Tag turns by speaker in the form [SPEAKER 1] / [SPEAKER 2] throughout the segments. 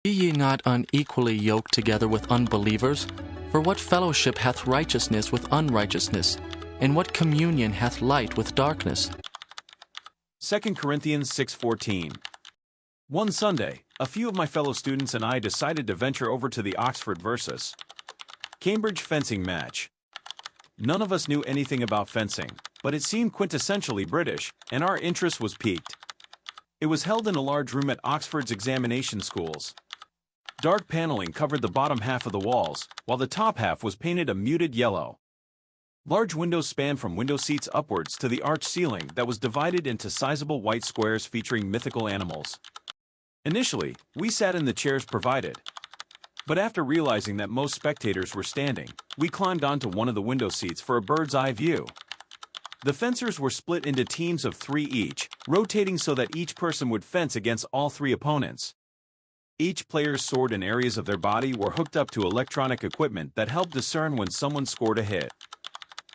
[SPEAKER 1] Be ye not unequally yoked together with unbelievers? For what fellowship hath righteousness with unrighteousness? And what communion hath light with darkness?
[SPEAKER 2] 2 Corinthians 6:14. One Sunday, a few of my fellow students and I decided to venture over to the Oxford versus Cambridge fencing match. None of us knew anything about fencing, but it seemed quintessentially British, and our interest was piqued. It was held in a large room at Oxford's examination schools. Dark paneling covered the bottom half of the walls, while the top half was painted a muted yellow. Large windows spanned from window seats upwards to the arched ceiling that was divided into sizable white squares featuring mythical animals. Initially, we sat in the chairs provided. But after realizing that most spectators were standing, we climbed onto one of the window seats for a bird's-eye view. The fencers were split into teams of 3 each, rotating so that each person would fence against all 3 opponents. Each player's sword and areas of their body were hooked up to electronic equipment that helped discern when someone scored a hit.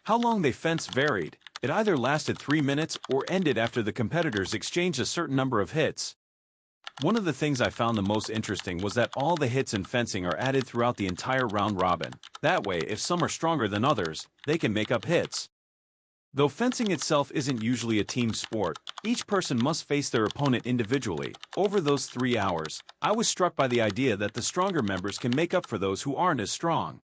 [SPEAKER 2] How long they fenced varied. It either lasted 3 minutes or ended after the competitors exchanged a certain number of hits. One of the things I found the most interesting was that all the hits in fencing are added throughout the entire round robin. That way, if some are stronger than others, they can make up hits. Though fencing itself isn't usually a team sport, each person must face their opponent individually. Over those 3 hours, I was struck by the idea that the stronger members can make up for those who aren't as strong.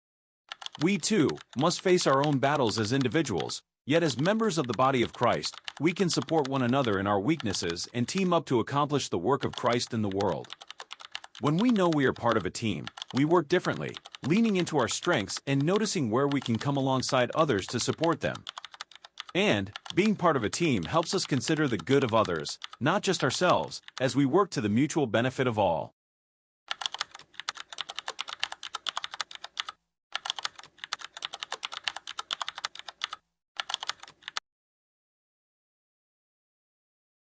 [SPEAKER 2] We, too, must face our own battles as individuals, yet as members of the body of Christ, we can support one another in our weaknesses and team up to accomplish the work of Christ in the world. When we know we are part of a team, we work differently, leaning into our strengths and noticing where we can come alongside others to support them. And, being part of a team helps us consider the good of others, not just ourselves, as we work to the mutual benefit of all.